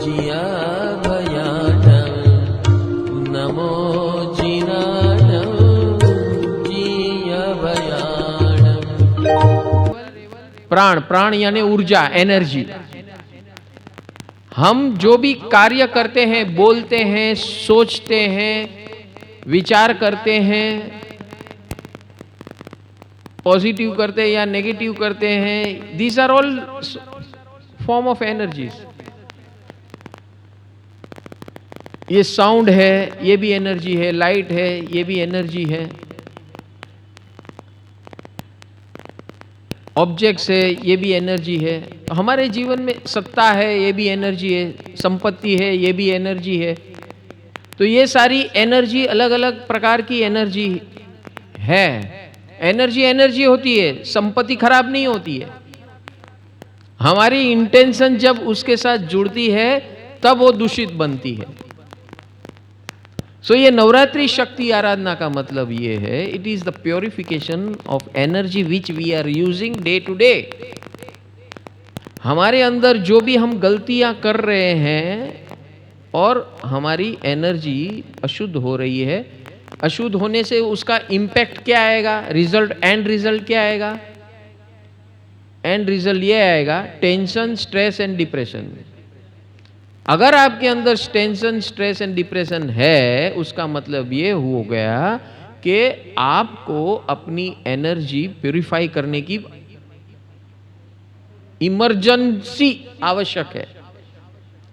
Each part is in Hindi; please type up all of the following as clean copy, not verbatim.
जिया भयानम, नमो जिनानम जिया भयानम। प्राण, प्राण यानी ऊर्जा, एनर्जी। हम जो भी कार्य करते हैं, बोलते हैं, सोचते हैं, विचार करते हैं, पॉजिटिव करते हैं या नेगेटिव करते हैं, these are all form of energies. ये साउंड है, ये भी एनर्जी है, लाइट है, ये भी एनर्जी है, ऑब्जेक्ट्स है, ये भी एनर्जी है, हमारे जीवन में सत्ता है, ये भी एनर्जी है, संपत्ति है, ये भी एनर्जी है। तो ये सारी एनर्जी अलग अलग प्रकार की एनर्जी है। एनर्जी एनर्जी होती है, संपत्ति खराब नहीं होती है। हमारी इंटेंशन जब उसके साथ जुड़ती है तब वो दूषित बनती है। सो ये नवरात्रि शक्ति आराधना का मतलब ये है, it is the purification of energy which we are using day to day. हमारे अंदर जो भी हम गलतियां कर रहे हैं और हमारी एनर्जी अशुद्ध हो रही है, अशुद्ध होने से उसका इंपैक्ट क्या आएगा, रिजल्ट, एंड रिजल्ट क्या आएगा? एंड रिजल्ट ये आएगा, टेंशन, स्ट्रेस एंड डिप्रेशन। अगर आपके अंदर टेंशन, स्ट्रेस एंड डिप्रेशन है, उसका मतलब ये हो गया कि आपको अपनी एनर्जी प्यूरिफाई करने की इमरजेंसी आवश्यक है।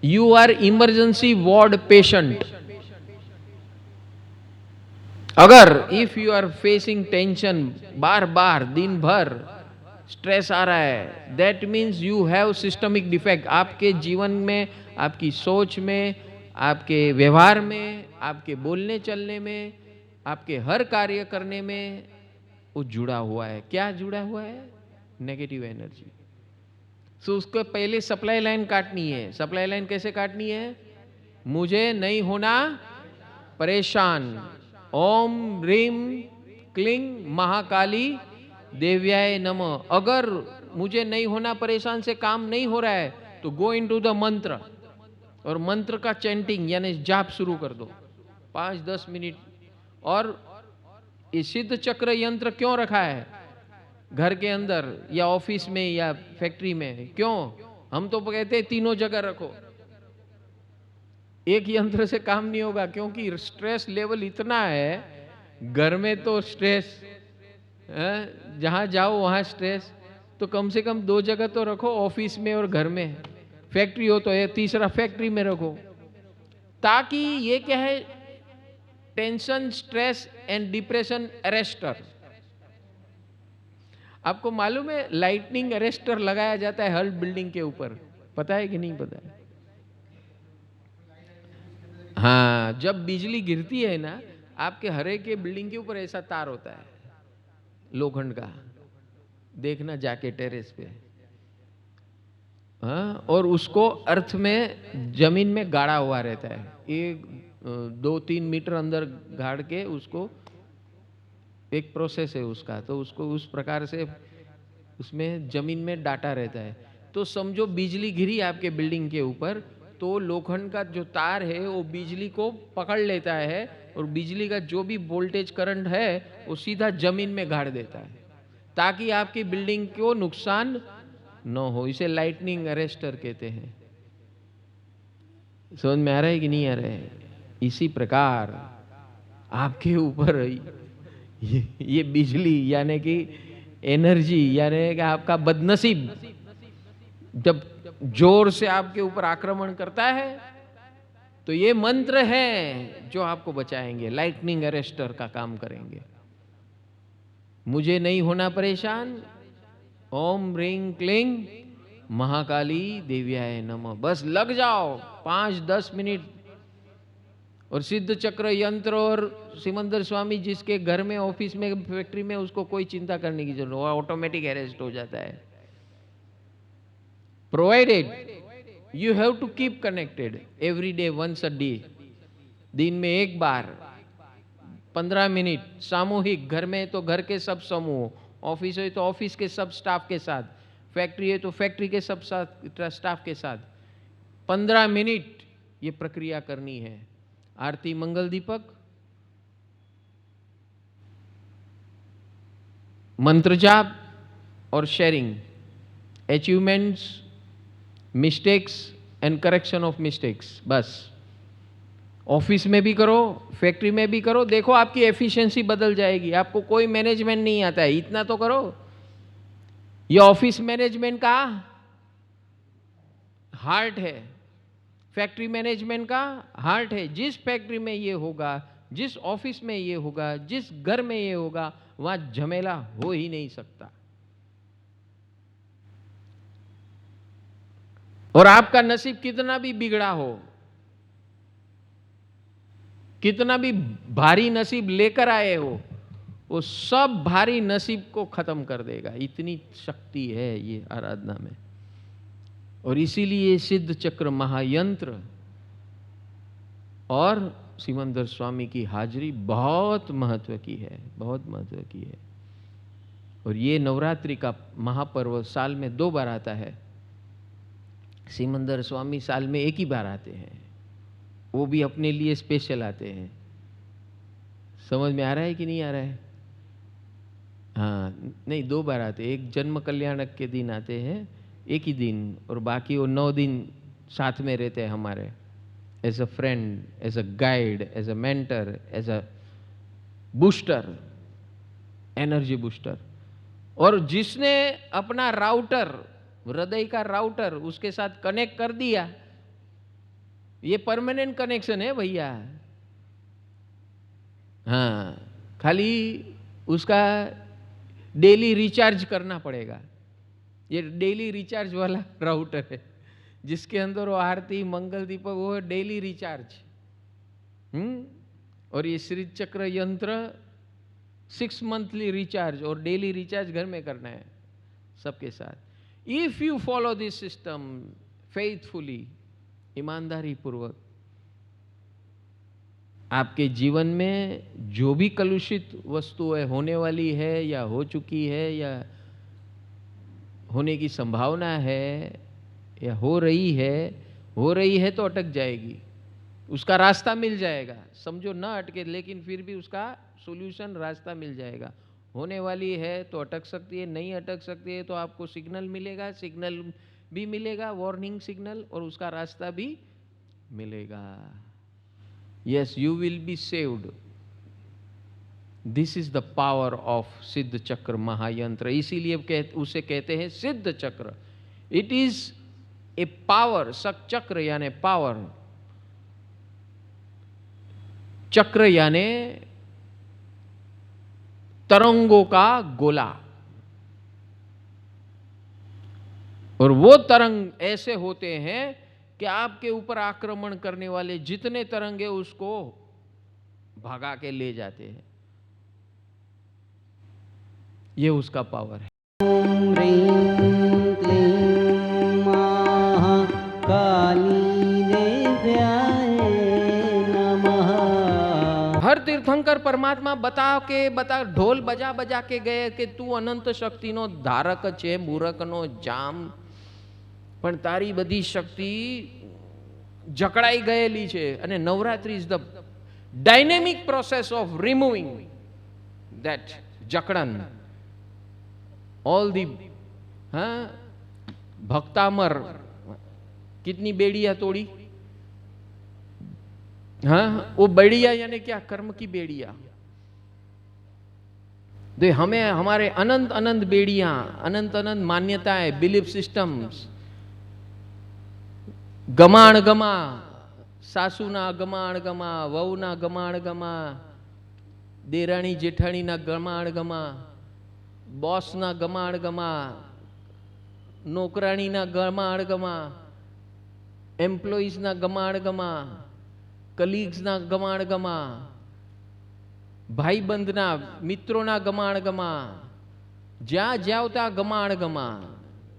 You are emergency ward patient. अगर if you are facing tension, बार बार दिन भर स्ट्रेस आ रहा है, that means you have systemic defect. आपके जीवन में, आपकी सोच में, आपके व्यवहार में, आपके बोलने चलने में, आपके हर कार्य करने में वो जुड़ा हुआ है। क्या जुड़ा हुआ है? Negative energy. सो उसको पहले सप्लाई लाइन काटनी है। सप्लाई लाइन कैसे काटनी है? मुझे नहीं होना परेशान। ओम ह्रीम क्लीं महाकाली देव्याय नमः। अगर मुझे नहीं होना परेशान से काम नहीं हो रहा है तो गो इनटू द मंत्र, और मंत्र का चैंटिंग यानी जाप शुरू कर दो 5-10 मिनट। और ये सिद्ध चक्र यंत्र क्यों रखा है घर के अंदर या ऑफिस में या फैक्ट्री में? क्यों? हम तो कहते हैं तीनों जगह रखो। एक यंत्र से काम नहीं होगा, क्योंकि स्ट्रेस लेवल इतना है। घर में तो स्ट्रेस, जहां जाओ वहां स्ट्रेस, तो कम से कम 2 जगह तो रखो, ऑफिस में और घर में। फैक्ट्री हो तो ये तीसरा फैक्ट्री में रखो, ताकि ये क्या है, tension, stress and depression arrester. आपको मालूम है लाइटनिंग अरेस्टर लगाया जाता है हर बिल्डिंग के ऊपर, पता है कि नहीं पता है? हाँ, जब बिजली गिरती है ना, आपके हर एक के बिल्डिंग के ऊपर ऐसा तार होता है लोखंड का, देखना जाके टेरेस पे। हाँ, और उसको अर्थ में, जमीन में गाड़ा हुआ रहता है। एक 2-3 मीटर अंदर गाड़ के उसको, एक प्रोसेस है उसका, तो उसको उस प्रकार से उसमें जमीन में डाटा रहता है। तो समझो बिजली गिरी आपके बिल्डिंग के ऊपर, तो लोखंड का जो तार है वो बिजली को पकड़ लेता है, और बिजली का जो भी वोल्टेज करंट है वो सीधा जमीन में गाड़ देता है, ताकि आपकी बिल्डिंग को नुकसान न हो। इसे लाइटनिंग अरेस्टर कहते हैं। समझ में आ रहा है कि नहीं आ रहा है? इसी प्रकार आपके ऊपर ये बिजली यानी कि एनर्जी, यानी कि आपका बदनसीब जब जोर से आपके ऊपर आक्रमण करता है, तो ये मंत्र है जो आपको बचाएंगे, लाइटनिंग अरेस्टर का काम करेंगे। मुझे नहीं होना परेशान, ओम ह्रीं क्लीं महाकाली देव्याय नमः। बस लग जाओ 5-10 मिनट। और सिद्ध चक्र यंत्र और सिमंदर स्वामी जिसके घर में, ऑफिस में, फैक्ट्री में, उसको कोई चिंता करने की जरूरत, वो ऑटोमेटिक अरेस्ट हो जाता है। Provided you have to keep connected every day, once a day. दिन में एक बार 15 मिनट सामूहिक, घर में तो घर के सब समूह, ऑफिस है तो ऑफिस के सब स्टाफ के साथ, फैक्ट्री है तो फैक्ट्री के सब स्टाफ के साथ 15 मिनट ये प्रक्रिया करनी है। आरती, मंगल दीपक, मंत्र जाप और sharing, achievements, mistakes and correction of mistakes. बस ऑफिस में भी करो, फैक्ट्री में भी करो, देखो आपकी एफिशिएंसी बदल जाएगी। आपको कोई मैनेजमेंट नहीं आता है, इतना तो करो। ये ऑफिस मैनेजमेंट का हार्ट है, फैक्ट्री मैनेजमेंट का हार्ट है। जिस फैक्ट्री में ये होगा, जिस ऑफिस में ये होगा, जिस घर में ये होगा, वहां झमेला हो ही नहीं सकता। और आपका नसीब कितना भी बिगड़ा हो, कितना भी भारी नसीब लेकर आए हो, वो सब भारी नसीब को खत्म कर देगा। इतनी शक्ति है ये आराधना में। और इसीलिए सिद्ध चक्र महायंत्र और सिमंदर स्वामी की हाजिरी बहुत महत्व की है, बहुत महत्व की है। और ये नवरात्रि का महापर्व साल में 2 बार आता है। सिमंदर स्वामी साल में 1 ही बार आते हैं, वो भी अपने लिए स्पेशल आते हैं। समझ में आ रहा है कि नहीं आ रहा है? हाँ, नहीं 2 बार आते हैं। एक जन्म कल्याणक के दिन आते हैं, 1 ही दिन, और बाकी वो 9 दिन साथ में रहते हैं हमारे, as a friend, as a guide, as a mentor, as a booster, energy booster. और जिसने अपना राउटर, हृदय का राउटर उसके साथ कनेक्ट कर दिया, ये परमानेंट कनेक्शन है भैया। हाँ, खाली उसका डेली रिचार्ज करना पड़ेगा। ये डेली रिचार्ज वाला राउटर है, जिसके अंदर वो आरती, मंगल दीपक, वो डेली रिचार्ज। और ये श्री चक्र यंत्र 6 मंथली रिचार्ज और डेली रिचार्ज घर में करना है सबके साथ। If you follow this system faithfully, ईमानदारी पूर्वक, आपके जीवन में जो भी कलुषित वस्तुएं होने वाली है या हो चुकी है या होने की संभावना है या हो रही है तो अटक जाएगी, उसका रास्ता मिल जाएगा। समझो ना अटके, लेकिन फिर भी उसका सॉल्यूशन, रास्ता मिल जाएगा। होने वाली है तो अटक सकती है, नहीं अटक सकती है तो आपको सिग्नल मिलेगा, सिग्नल भी मिलेगा, वार्निंग सिग्नल, और उसका रास्ता भी मिलेगा। Yes, you will be saved. This is the power of सिद्ध चक्र महायंत्र। इसीलिए उसे कहते हैं सिद्ध चक्र। इट इज ए पावर, सक चक्र यानी पावर, चक्र यानी तरंगों का गोला। और वो तरंग ऐसे होते हैं कि आपके ऊपर आक्रमण करने वाले जितने तरंगे उसको भगा के ले जाते हैं। ये उसका पावर है। ओम ह्रीं क्लीं महाकाली देव्याय नमः। हर तीर्थंकर परमात्मा बता ढोल बजा बजा के गए कि तू अनंत शक्तिनो धारक छे, મૂરખનો જામ, પણ તારી બધી શક્તિ જકડાઈ ગયેલી છે। અને Navratri is the dynamic process of removing that જકડન, ऑल दी भक्तामर। कितनी बेड़ियां तोड़ी? वो बेड़िया यानी क्या? कर्म की बेड़िया। तो हमें हमारे अनंत अनंत बेड़ियां, अनंत अनंत मान्यताएं, बिलीफ सिस्टम्स, गमाण गमा, सासुना गमाण गमा, वहुना गमाण गमा, देराणी जेठाणी ना गमाण गमा, બોસના ગમાણ ગમા, નોકરાણીના ગમાણ ગમા, એમ્પ્લોઈઝના ગમાણ ગમા, કલીગ્સના ગમાણ ગમા, ભાઈબંધના, મિત્રોના ગમાણ ગમા, જ્યાં જ્યાવતા ગમાણ ગમા,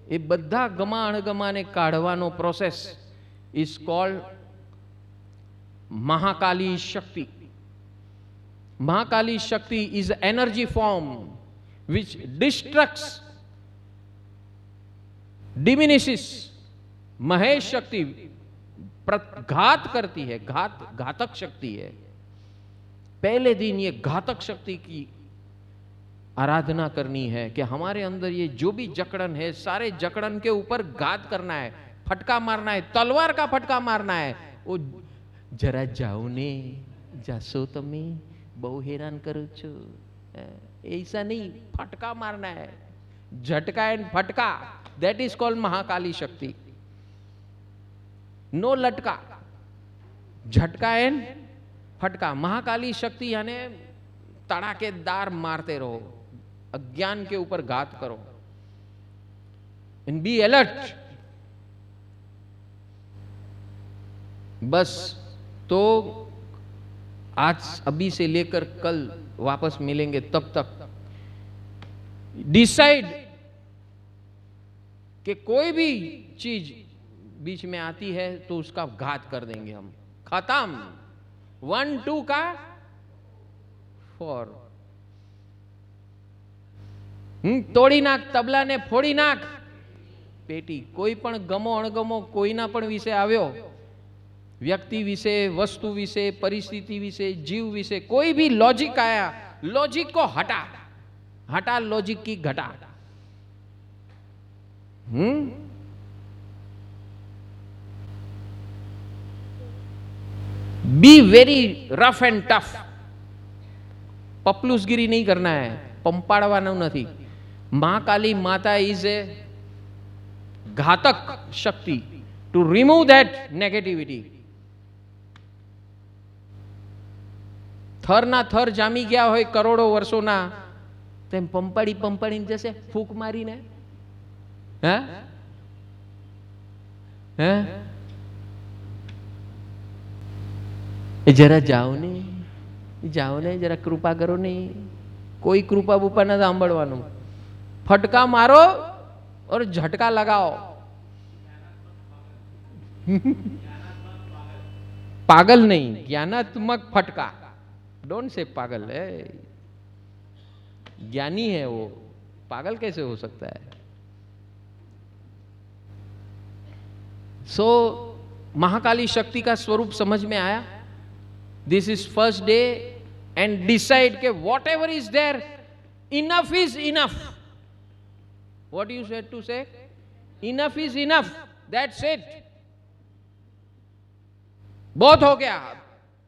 એ બધા ગમાણ ગમાને કાઢવાનો process is called Mahakali Shakti. Mahakali Shakti is energy form which destructs, diminishes Mahesh Shakti, घात करती है, घातक शक्ति है। पहले दिन ये घातक शक्ति की आराधना करनी है कि हमारे अंदर ये जो भी जकड़न है, सारे जकड़न के ऊपर घात करना है, फटका मारना है, तलवार का फटका मारना है। वो जरा जाओ ने जासो तमे बहु हैरान करो छो, ऐसा नहीं, फटका मारना है, झटका एंड फटका। दैट इज कॉल्ड महाकाली शक्ति। नो लटका, झटका एंड फटका। महाकाली शक्ति यानी तड़ाकेदार मारते रहो, अज्ञान के ऊपर घात करो। And be alert. बस तो आज अभी से लेकर कल वापस मिलेंगे, तब तक डिसाइड कि कोई भी चीज बीच में आती है तो उसका घात कर देंगे हम, खत्म। 1 2 का 4। તોડી નાખ તબલાને, ફોડી નાખ પેટી। કોઈ પણ ગમો અણગમો કોઈના પણ વિશે આવ્યો, વ્યક્તિ વિશે, વસ્તુ વિશે, પરિસ્થિતિ વિશે, जीव विषय, कोई भी लॉजिक आया, लॉजिक को हटा, हटा लॉजिक की घटा। Be very rough and tough. पपलूसगिरी नहीं करना है, पंपाड़वाना नहीं। महाकाली माता इज ए घातक शक्ति टू रिमूव दैट नेगेटिविटी। थर ना थर जामी गया हो करोड़ों वर्षों ना, तेम पंपाड़ी पंपाड़ी जैसे फूक मारी ने, जरा जाओ ने, जरा कृपा करो ने। कोई कृपा बुपा ना सांभळवानु, फटका मारो और झटका लगाओ। पागल नहीं, ज्ञानात्मक फटका। डोंट से पागल है, ज्ञानी है वो, पागल कैसे हो सकता है। सो महाकाली शक्ति का स्वरूप समझ में आया। This is first day and decide के whatever is there, enough is enough. What you said to say, enough is enough, that's it. बहुत हो गया।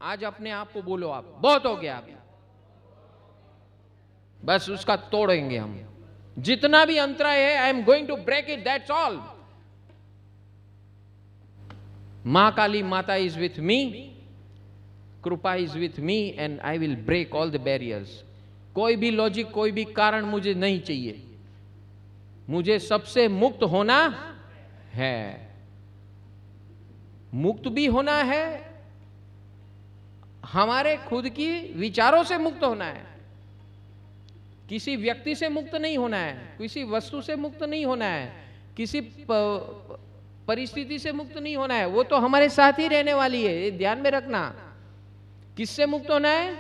आज अपने आप को बोलो, आप बहुत हो गया, बस उसका तोड़ेंगे हम। जितना भी अंतराय है, I am going to break it, that's all. Mahakali Mata is with me, कृपा is with me and I will break all the barriers. कोई भी लॉजिक, कोई भी कारण मुझे नहीं चाहिए। मुझे सबसे मुक्त होना है। मुक्त भी होना है, हमारे खुद की विचारों से मुक्त होना है। किसी व्यक्ति से मुक्त नहीं होना है, किसी वस्तु से मुक्त नहीं होना है, किसी परिस्थिति से मुक्त नहीं होना है। वो तो हमारे साथ ही रहने वाली है, ये ध्यान में रखना। किससे मुक्त होना है?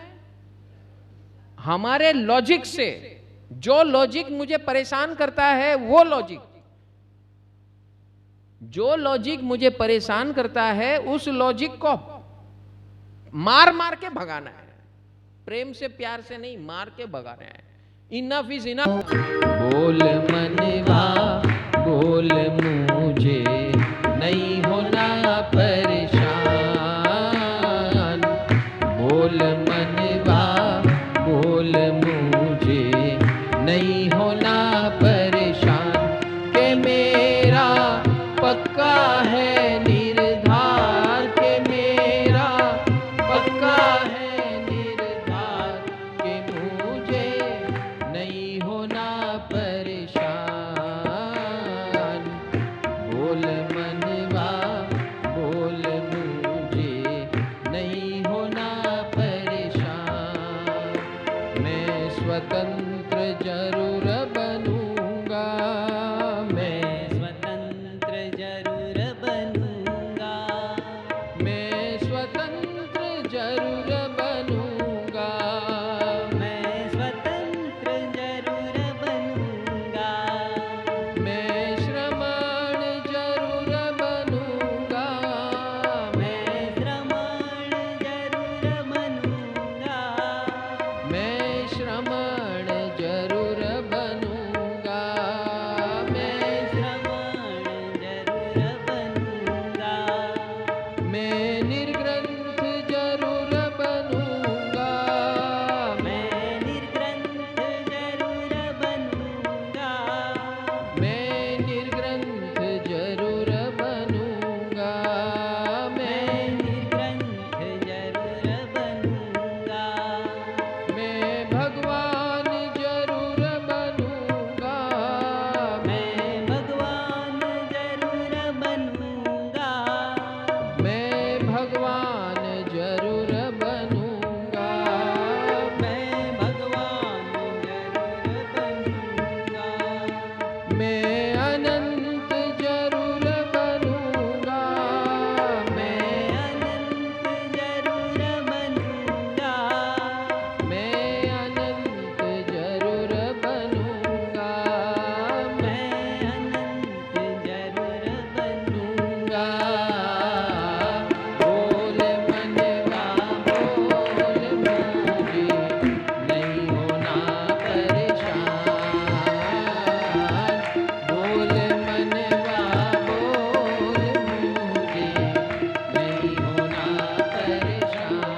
हमारे लॉजिक से। जो लॉजिक मुझे परेशान करता है, वो लॉजिक, जो लॉजिक मुझे परेशान करता है, उस लॉजिक को मार मार के भगाना है। प्रेम से, प्यार से नहीं, मार के भगाना है। Enough is enough. बोल मनवा बोल, मुझे नहीं होना परेशान। बोल मनवा बोल, मुझे नहीं होना परेशान। के मेरा पक्का है निर्धार, के मेरा पक्का है निर्धार, के मुझे नहीं होना परेशान। बोल मनवा बोल, मैं निर्ग्रंथ जरूर बनूंगा, मैं निर्ग्रंथ जरूर बनूंगा, मैं निर्ग्रंथ जरूर बनूंगा, मैं निर्ग्रंथ जरूर बनूंगा, मैं भगवान जरूर बनूंगा, मैं भगवान जरूर बनूंगा, मैं भगवान जरूर बनूंगा, मैं भगवान जरूर बनूंगा, मैं अनंत जरूर बनूंगा, मैं अनंत जरूर बनूंगा, मैं अनंत जरूर बनूंगा, मैं अनंत जरूर बनूंगा। बोल मनवा बोल मुझे नहीं होना परेशान, बोल मनवा बोल मुझे नहीं होना परेशान,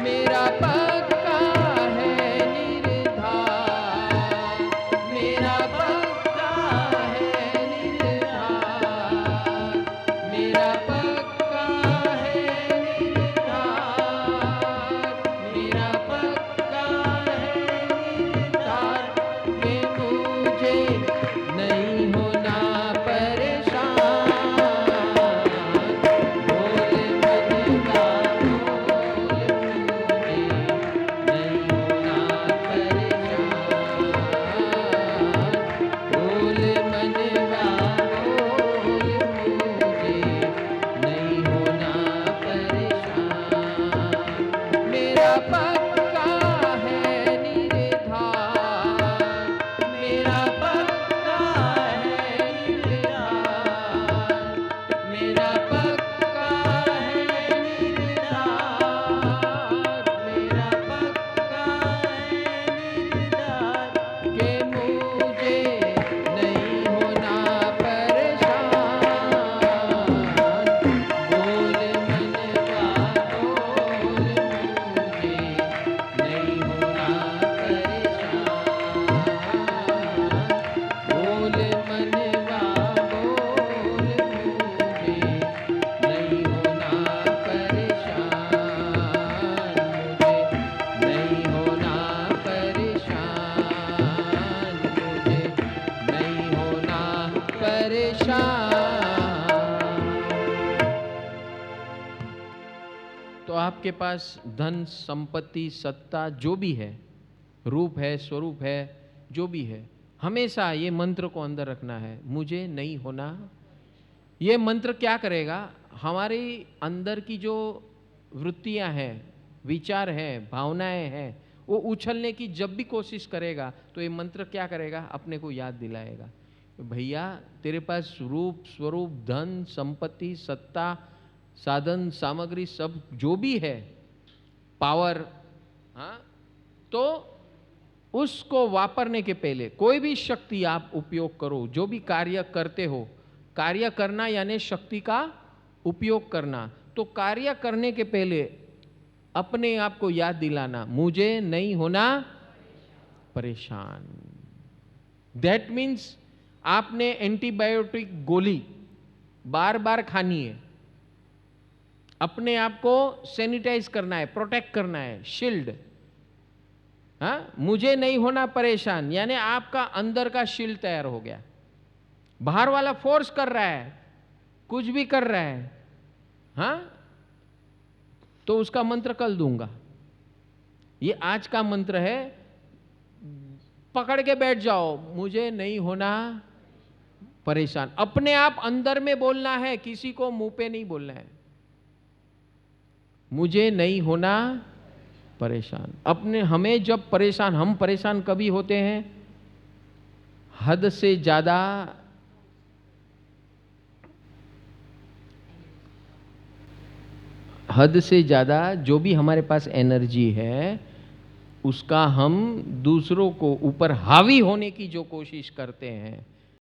मेरा पक्का है निर्धार, मेरा पक्का है निर्धार, मेरा पक्का है निर्धार, मेरा पक्का है निर्धार कि मुझे नहीं होना परेशान, बोल मनवा बोल मुझे नहीं होना परेशान, बोल मनवा बोल मुझे नहीं होना परेशान, मेरा पक्का है निर्धार, मेरा पक्का है निर्धार, मेरा पक्का है निर्धार, मेरा पक्का है निर्धार कि मुझे नहीं होना परेशान, बोल मनवा बोल मुझे नहीं होना परेशान, बोल मनवा बोल मुझे नहीं होना परेशान, मुझे नहीं होना परेशान, मुझे नहीं होना परेशान। तो आपके पास धन संपत्ति सत्ता जो भी है, रूप है स्वरूप है, जो भी है, हमेशा ये मंत्र को अंदर रखना है, मुझे नहीं होना। ये मंत्र क्या करेगा, हमारी अंदर की जो वृत्तियां हैं, विचार हैं, भावनाएं हैं, वो उछलने की जब भी कोशिश करेगा तो ये मंत्र क्या करेगा, अपने को याद दिलाएगा, भैया तेरे पास रूप स्वरूप धन संपत्ति सत्ता साधन सामग्री सब जो भी है, पावर, हाँ, तो उसको वापरने के पहले कोई भी शक्ति आप उपयोग करो, जो भी कार्य करते हो, कार्य करना यानी शक्ति का उपयोग करना, तो कार्य करने के पहले अपने आप को याद दिलाना, मुझे नहीं होना परेशान। दैट मीन्स आपने एंटीबायोटिक गोली बार बार खानी है, अपने आप को सैनिटाइज करना है, प्रोटेक्ट करना है, शील्ड। हाँ, मुझे नहीं होना परेशान यानी आपका अंदर का शील्ड तैयार हो गया। बाहर वाला फोर्स कर रहा है, कुछ भी कर रहा है, हाँ, तो उसका मंत्र कल दूंगा। ये आज का मंत्र है, पकड़ के बैठ जाओ, मुझे नहीं होना परेशान। अपने आप अंदर में बोलना है, किसी को मुंह पे नहीं बोलना है, मुझे नहीं होना परेशान। अपने हमें जब परेशान, हम परेशान कभी होते हैं, हद से ज्यादा जो भी हमारे पास एनर्जी है उसका हम दूसरों को ऊपर हावी होने की जो कोशिश करते हैं,